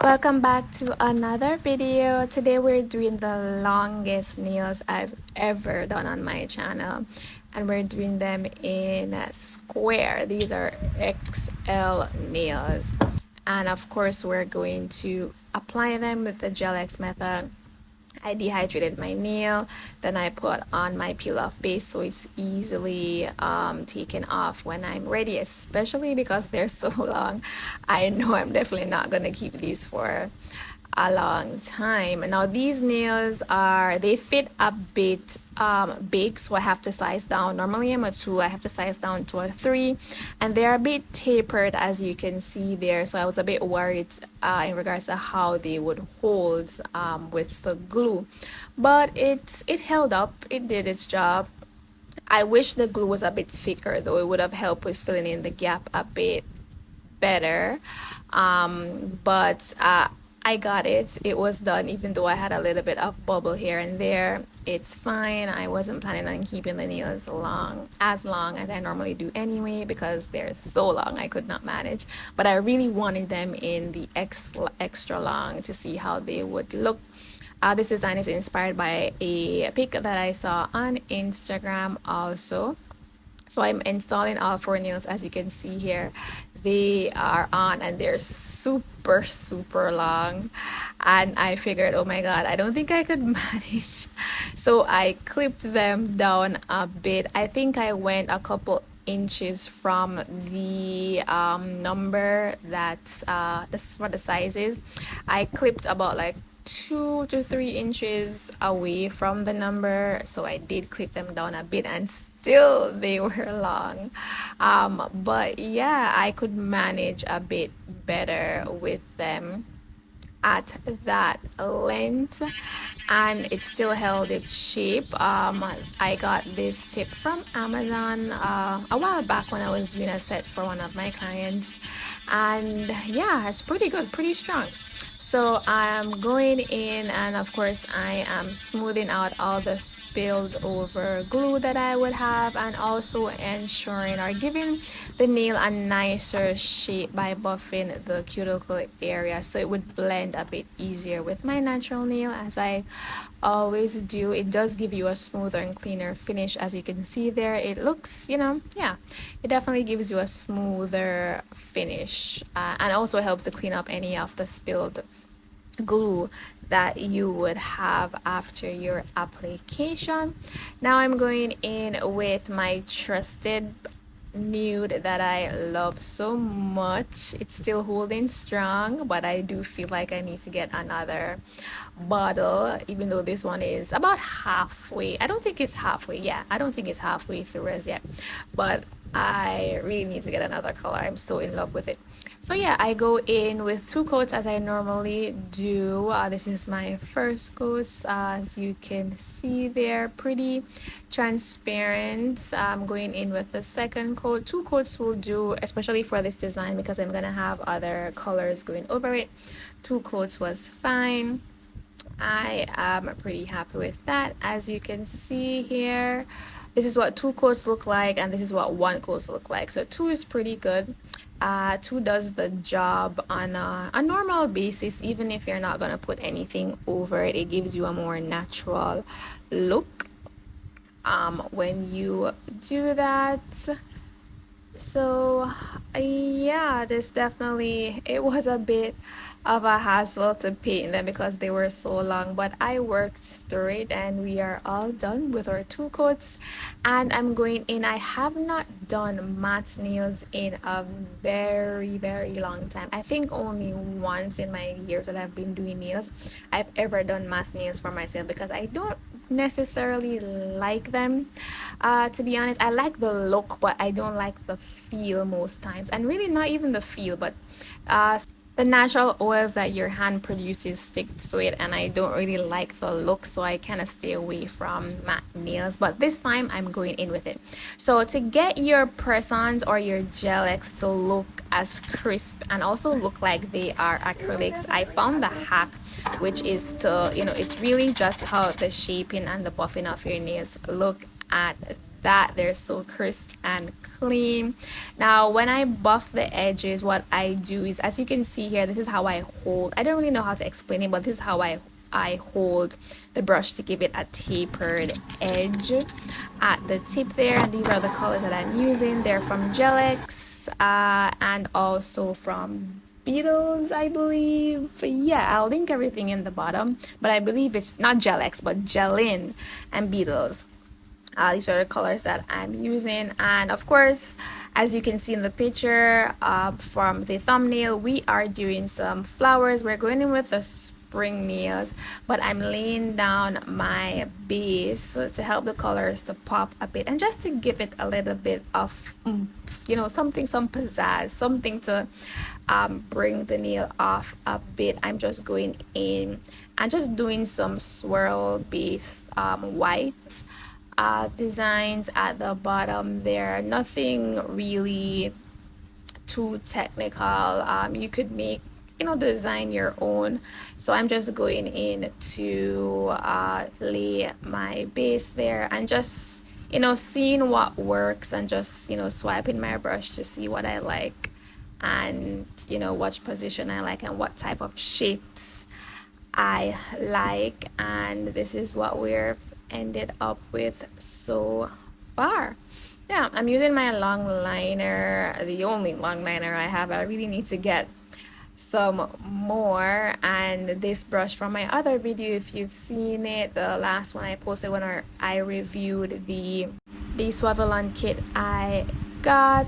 Welcome back to another video. Today we're doing the longest nails I've ever done on my channel, and we're doing them in square. These are XL nails, and of course we're going to apply them with the gel X method. I dehydrated my nail, then I put on my peel off base so it's easily taken off when I'm ready, especially because they're so long. I know I'm definitely not going to keep these for a long time. Now these nails they fit a bit big, so I have to size down. Normally I'm a 2, I have to size down to a 3, and they're a bit tapered as you can see there, so I was a bit worried in regards to how they would hold with the glue, but it held up. It did its job. I wish the glue was a bit thicker though. It would have helped with filling in the gap a bit better, but I got it. It was done, even though I had a little bit of bubble here and there. It's fine. I wasn't planning on keeping the nails as long as I normally do anyway, because they're so long I could not manage. But I really wanted them in the extra long to see how they would look. This design is inspired by a pic that I saw on Instagram also. So I'm installing all 4 nails, as you can see here. They are on and they're super long, and I figured, oh my god, I don't think I could manage, so I clipped them down a bit. I think I went a couple inches from the number that's for the sizes. I clipped about like 2 to 3 inches away from the number, so I did clip them down a bit, and still they were long. But yeah, I could manage a bit better with them at that length, and it still held its shape. I got this tip from Amazon a while back when I was doing a set for one of my clients, and yeah, it's pretty good, pretty strong. So I'm going in, and of course I am smoothing out all the spilled over glue that I would have, and also ensuring or giving the nail a nicer shape by buffing the cuticle area so it would blend a bit easier with my natural nail, as I always do. It does give you a smoother and cleaner finish. As you can see there, it looks, yeah, it definitely gives you a smoother finish, and also helps to clean up any of the spilled glue that you would have after your application. Now I'm going in with my trusted nude that I love so much. It's still holding strong, but I do feel like I need to get another bottle, even though this one is about halfway. I don't think it's halfway. Yeah, I don't think it's halfway through as yet, but I really need to get another color. I'm so in love with it. So yeah, I go in with 2 coats as I normally do. This is my first coat. As you can see there, pretty transparent. I'm going in with the second coat. 2 coats will do, especially for this design, because I'm gonna have other colors going over it. 2 coats was fine. I am pretty happy with that. As you can see here, this is what 2 coats look like, and this is what 1 coat look like. So 2 is pretty good. 2 does the job on a normal basis. Even if you're not gonna put anything over it, it gives you a more natural look when you do that. So yeah, it was a bit of a hassle to paint them because they were so long, but I worked through it, and we are all done with our 2 coats. And I'm going in. I have not done matte nails in a very long time. I think only once in my years that I've been doing nails I've ever done matte nails for myself, because I don't necessarily like them, to be honest. I like the look, but I don't like the feel most times, and really not even the feel, but the natural oils that your hand produces stick to it, and I don't really like the look, so I kind of stay away from matte nails. But this time I'm going in with it. So to get your press-ons or your gel X to look as crisp and also look like they are acrylics, I found the hack, which is to, it's really just how the shaping and the buffing of your nails look at that. They're so crisp and clean. Now when I buff the edges, what I do is, as you can see here, this is how I hold. I don't really know how to explain it, but this is how I hold the brush to give it a tapered edge at the tip there. And these are the colors that I'm using. They're from Gel-X and also from Beetles, I believe. Yeah, I'll link everything in the bottom, but I believe it's not Gel-X but Gelin and Beetles. These are the colors that I'm using, and of course, as you can see in the picture from the thumbnail, we are doing some flowers. We're going in with the spring nails, but I'm laying down my base to help the colors to pop a bit and just to give it a little bit of some pizzazz, something to bring the nail off a bit. I'm just going in and just doing some swirl based white designs at the bottom there. Nothing really too technical. You could make design your own. So I'm just going in to lay my base there and just seeing what works and just swiping my brush to see what I like and which position I like and what type of shapes I like. And this is what we're ended up with so far. Yeah, I'm using my long liner, the only long liner I have. I really need to get some more. And this brush from my other video, if you've seen it, the last one I posted when I reviewed the Suavelon kit I got.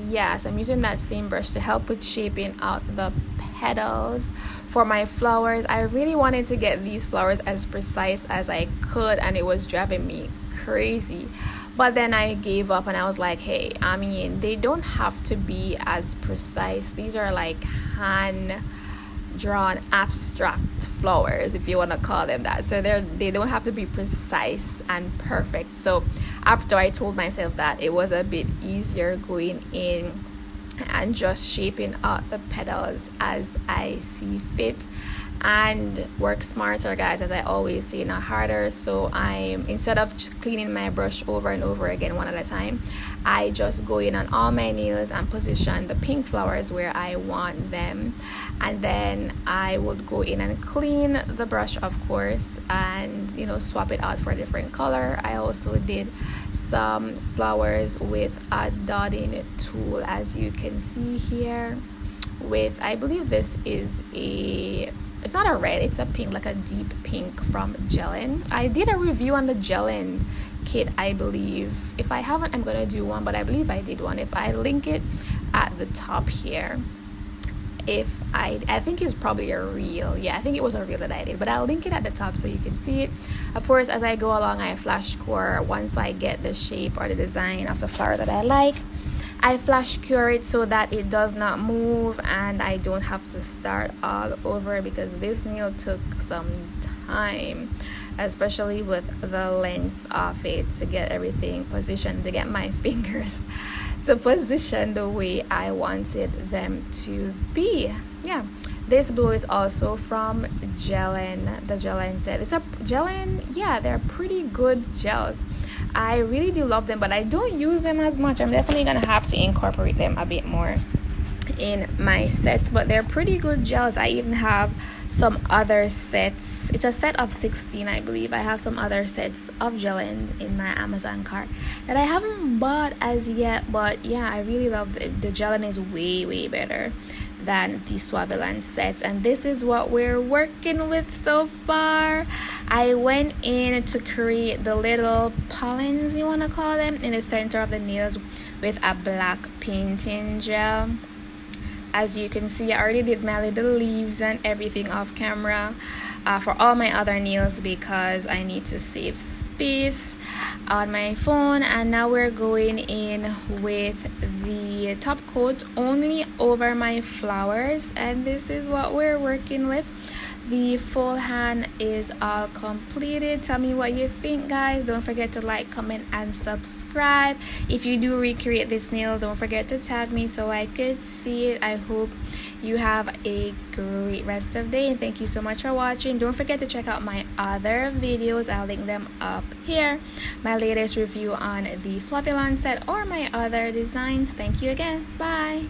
Yes, I'm using that same brush to help with shaping out the petals for my flowers. I really wanted to get these flowers as precise as I could, and it was driving me crazy. But then I gave up and I was like, hey, I mean, they don't have to be as precise. These are like hand drawn abstract flowers, if you want to call them that. So they don't have to be precise and perfect. So after I told myself that, it was a bit easier going in and just shaping out the petals as I see fit, and work smarter, guys, as I always say, not harder. So I'm, instead of cleaning my brush over and over again one at a time, I just go in on all my nails and position the pink flowers where I want them, and then I would go in and clean the brush, of course, and swap it out for a different color. I also did some flowers with a dotting tool, as you can see here, with, I believe this is it's not a red, it's a pink, like a deep pink from Gelin. I did a review on the Gelin kit, I believe. If I haven't, I'm gonna do one, but I believe I did one. If I link it at the top here, if I think it's probably a reel. Yeah, I think it was a reel that I did, but I'll link it at the top so you can see it. Of course, as I go along, I flash core once I get the shape or the design of the flower that I like. I flash cure it so that it does not move and I don't have to start all over, because this nail took some time, especially with the length of it, to get everything positioned, to get my fingers to position the way I wanted them to be. Yeah, this blue is also from Gelin, the Gelin set. It's a Gelin, yeah, they're pretty good gels. I really do love them, but I don't use them as much. I'm definitely gonna have to incorporate them a bit more in my sets, but they're pretty good gels. I even have some other sets. It's a set of 16, I believe. I have some other sets of Gelin in my Amazon cart that I haven't bought as yet, but yeah, I really love it. The Gelin is way better than the Suavelon sets, and this is what we're working with so far. I went in to create the little pollens, you want to call them, in the center of the nails with a black painting gel. As you can see, I already did my little leaves and everything off camera for all my other nails, because I need to save space on my phone. And now we're going in with the top coat only over my flowers, and this is what we're working with. The full hand is all completed. Tell me what you think, guys. Don't forget to like, comment, and subscribe. If you do recreate this nail, don't forget to tag me so I could see it. I hope you have a great rest of the day, and thank you so much for watching. Don't forget to check out my other videos. I'll link them up here. My latest review on the Swapilon set or my other designs. Thank you again. Bye.